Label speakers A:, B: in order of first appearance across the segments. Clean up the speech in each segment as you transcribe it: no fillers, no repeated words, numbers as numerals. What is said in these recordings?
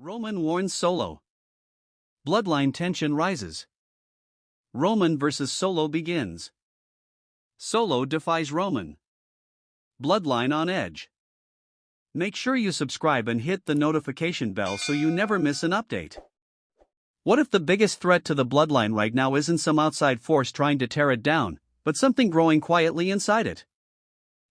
A: Roman warns Solo. Bloodline tension rises. Roman vs. Solo begins. Solo defies Roman. Bloodline on edge. Make sure you subscribe and hit the notification bell so you never miss an update. What if the biggest threat to the Bloodline right now isn't some outside force trying to tear it down, but something growing quietly inside it?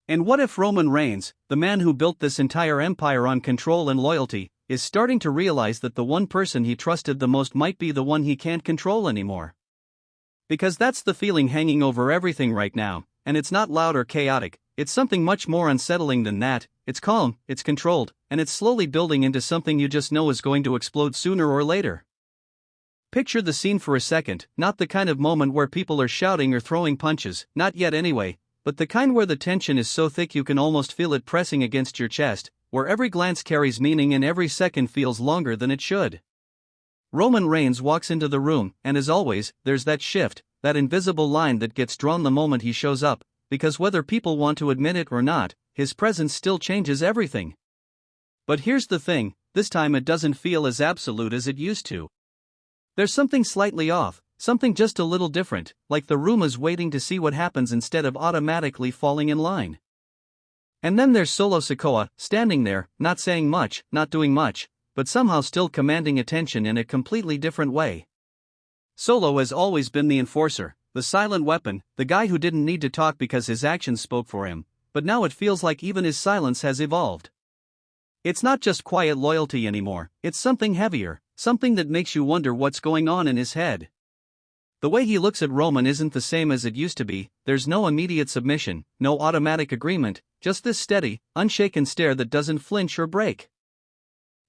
A: And what if Roman Reigns, the man who built this entire empire on control and loyalty, is starting to realize that the one person he trusted the most might be the one he can't control anymore? Because that's the feeling hanging over everything right now, and it's not loud or chaotic, it's something much more unsettling than that. It's calm, it's controlled, and it's slowly building into something you just know is going to explode sooner or later. Picture the scene for a second, not the kind of moment where people are shouting or throwing punches, not yet anyway, but the kind where the tension is so thick you can almost feel it pressing against your chest, where every glance carries meaning and every second feels longer than it should. Roman Reigns walks into the room, and as always, there's that shift, that invisible line that gets drawn the moment he shows up, because whether people want to admit it or not, his presence still changes everything. But here's the thing, this time it doesn't feel as absolute as it used to. There's something slightly off, something just a little different, like the room is waiting to see what happens instead of automatically falling in line. And then there's Solo Sikoa, standing there, not saying much, not doing much, but somehow still commanding attention in a completely different way. Solo has always been the enforcer, the silent weapon, the guy who didn't need to talk because his actions spoke for him, but now it feels like even his silence has evolved. It's not just quiet loyalty anymore, it's something heavier, something that makes you wonder what's going on in his head. The way he looks at Roman isn't the same as it used to be, there's no immediate submission, no automatic agreement, just this steady, unshaken stare that doesn't flinch or break.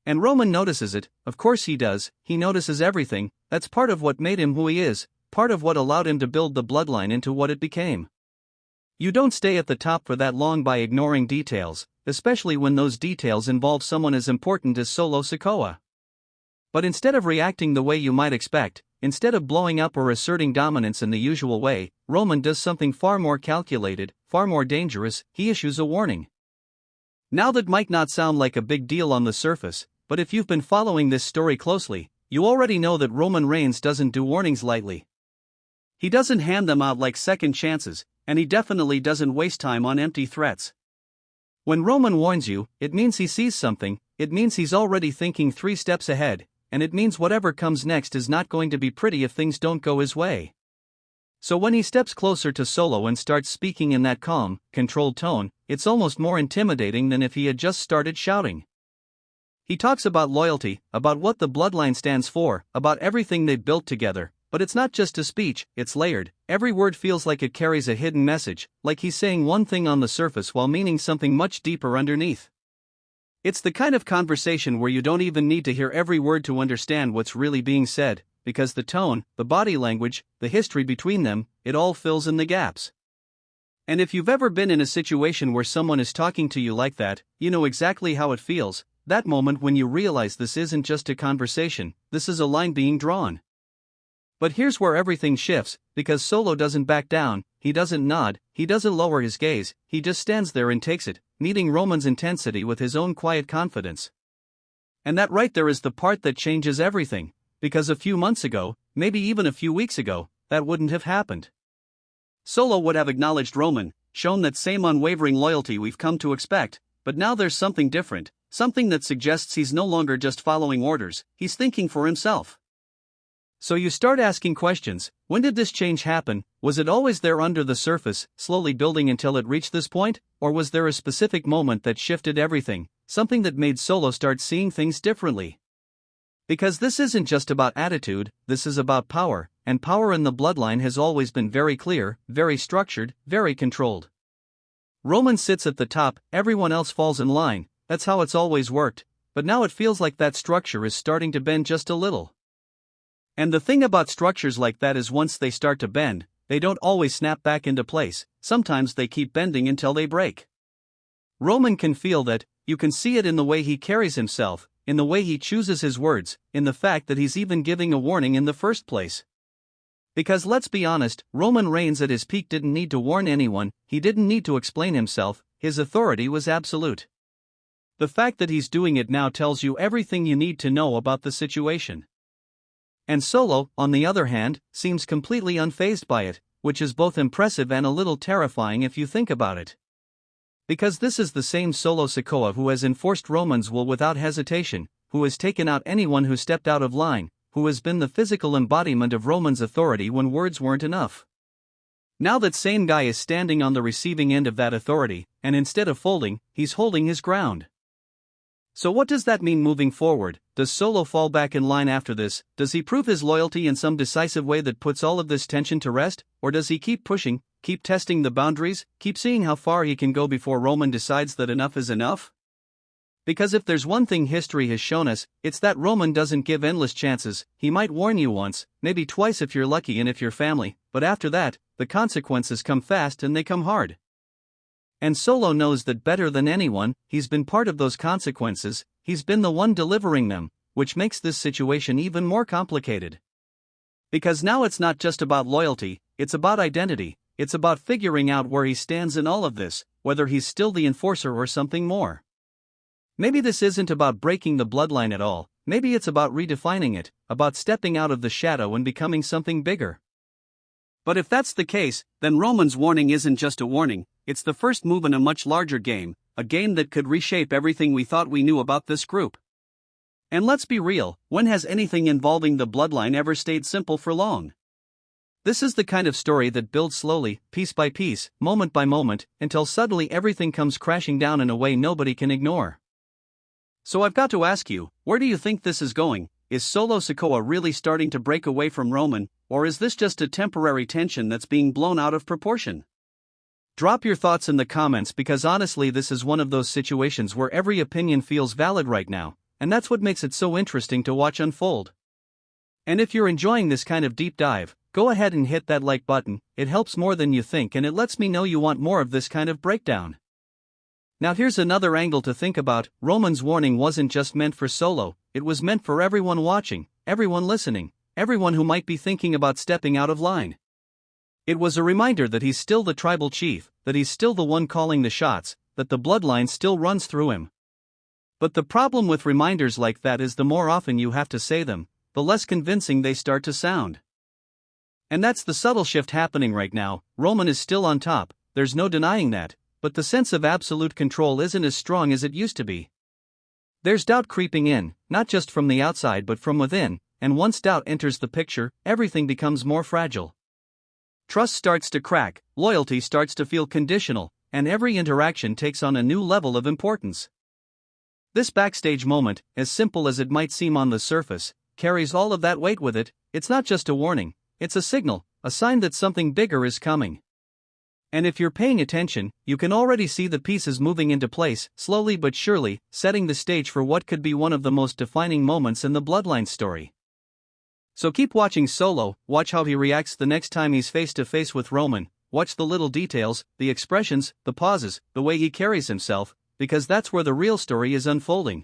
A: And Roman notices it, of course he does, he notices everything, that's part of what made him who he is, part of what allowed him to build the bloodline into what it became. You don't stay at the top for that long by ignoring details, especially when those details involve someone as important as Solo Sikoa. But instead of reacting the way you might expect, instead of blowing up or asserting dominance in the usual way, Roman does something far more calculated, far more dangerous, he issues a warning. Now that might not sound like a big deal on the surface, but if you've been following this story closely, you already know that Roman Reigns doesn't do warnings lightly. He doesn't hand them out like second chances, and he definitely doesn't waste time on empty threats. When Roman warns you, it means he sees something, it means he's already thinking 3 steps ahead, and it means whatever comes next is not going to be pretty if things don't go his way. So when he steps closer to Solo and starts speaking in that calm, controlled tone, it's almost more intimidating than if he had just started shouting. He talks about loyalty, about what the bloodline stands for, about everything they've built together, but it's not just a speech, it's layered. Every word feels like it carries a hidden message, like he's saying one thing on the surface while meaning something much deeper underneath. It's the kind of conversation where you don't even need to hear every word to understand what's really being said, because the tone, the body language, the history between them, it all fills in the gaps. And if you've ever been in a situation where someone is talking to you like that, you know exactly how it feels, that moment when you realize this isn't just a conversation, this is a line being drawn. But here's where everything shifts, because Solo doesn't back down, he doesn't nod, he doesn't lower his gaze, he just stands there and takes it, meeting Roman's intensity with his own quiet confidence. And that right there is the part that changes everything, because a few months ago, maybe even a few weeks ago, that wouldn't have happened. Solo would have acknowledged Roman, shown that same unwavering loyalty we've come to expect, but now there's something different, something that suggests he's no longer just following orders, he's thinking for himself. So you start asking questions, when did this change happen? Was it always there under the surface, slowly building until it reached this point? Or was there a specific moment that shifted everything, something that made Solo start seeing things differently? Because this isn't just about attitude, this is about power, and power in the bloodline has always been very clear, very structured, very controlled. Roman sits at the top, everyone else falls in line, that's how it's always worked, but now it feels like that structure is starting to bend just a little. And the thing about structures like that is once they start to bend, they don't always snap back into place, sometimes they keep bending until they break. Roman can feel that, you can see it in the way he carries himself, in the way he chooses his words, in the fact that he's even giving a warning in the first place. Because let's be honest, Roman Reigns at his peak didn't need to warn anyone, he didn't need to explain himself, his authority was absolute. The fact that he's doing it now tells you everything you need to know about the situation. And Solo, on the other hand, seems completely unfazed by it, which is both impressive and a little terrifying if you think about it. Because this is the same Solo Sikoa who has enforced Roman's will without hesitation, who has taken out anyone who stepped out of line, who has been the physical embodiment of Roman's authority when words weren't enough. Now that same guy is standing on the receiving end of that authority, and instead of folding, he's holding his ground. So what does that mean moving forward? Does Solo fall back in line after this? Does he prove his loyalty in some decisive way that puts all of this tension to rest? Or does he keep pushing, keep testing the boundaries, keep seeing how far he can go before Roman decides that enough is enough? Because if there's one thing history has shown us, it's that Roman doesn't give endless chances. He might warn you once, maybe twice if you're lucky and if you're family, but after that, the consequences come fast and they come hard. And Solo knows that better than anyone. He's been part of those consequences, he's been the one delivering them, which makes this situation even more complicated. Because now it's not just about loyalty, it's about identity, it's about figuring out where he stands in all of this, whether he's still the enforcer or something more. Maybe this isn't about breaking the bloodline at all, maybe it's about redefining it, about stepping out of the shadow and becoming something bigger. But if that's the case, then Roman's warning isn't just a warning, it's the first move in a much larger game, a game that could reshape everything we thought we knew about this group. And let's be real, when has anything involving the bloodline ever stayed simple for long? This is the kind of story that builds slowly, piece by piece, moment by moment, until suddenly everything comes crashing down in a way nobody can ignore. So I've got to ask you, where do you think this is going? Is Solo Sikoa really starting to break away from Roman, or is this just a temporary tension that's being blown out of proportion? Drop your thoughts in the comments because honestly this is one of those situations where every opinion feels valid right now, and that's what makes it so interesting to watch unfold. And if you're enjoying this kind of deep dive, go ahead and hit that like button, it helps more than you think and it lets me know you want more of this kind of breakdown. Now here's another angle to think about. Roman's warning wasn't just meant for Solo, it was meant for everyone watching, everyone listening, everyone who might be thinking about stepping out of line. It was a reminder that he's still the tribal chief, that he's still the one calling the shots, that the bloodline still runs through him. But the problem with reminders like that is the more often you have to say them, the less convincing they start to sound. And that's the subtle shift happening right now. Roman is still on top, there's no denying that, but the sense of absolute control isn't as strong as it used to be. There's doubt creeping in, not just from the outside but from within, and once doubt enters the picture, everything becomes more fragile. Trust starts to crack, loyalty starts to feel conditional, and every interaction takes on a new level of importance. This backstage moment, as simple as it might seem on the surface, carries all of that weight with it. It's not just a warning, it's a signal, a sign that something bigger is coming. And if you're paying attention, you can already see the pieces moving into place, slowly but surely, setting the stage for what could be one of the most defining moments in the Bloodline story. So keep watching Solo, watch how he reacts the next time he's face to face with Roman, watch the little details, the expressions, the pauses, the way he carries himself, because that's where the real story is unfolding.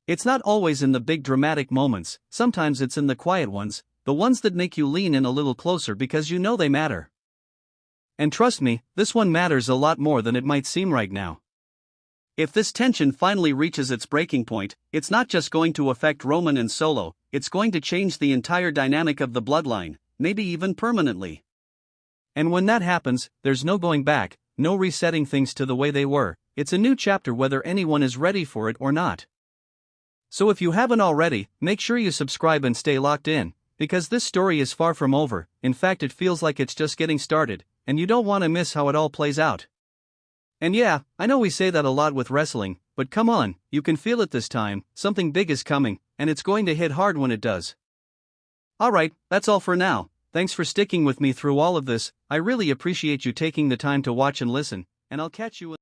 A: It's not always in the big dramatic moments, sometimes it's in the quiet ones, the ones that make you lean in a little closer because you know they matter. And trust me, this one matters a lot more than it might seem right now. If this tension finally reaches its breaking point, it's not just going to affect Roman and Solo, it's going to change the entire dynamic of the bloodline, maybe even permanently. And when that happens, there's no going back, no resetting things to the way they were, it's a new chapter whether anyone is ready for it or not. So if you haven't already, make sure you subscribe and stay locked in, because this story is far from over, in fact it feels like it's just getting started, and you don't want to miss how it all plays out. And yeah, I know we say that a lot with wrestling, but come on, you can feel it this time, something big is coming, and it's going to hit hard when it does. Alright, that's all for now, thanks for sticking with me through all of this, I really appreciate you taking the time to watch and listen, and I'll catch you in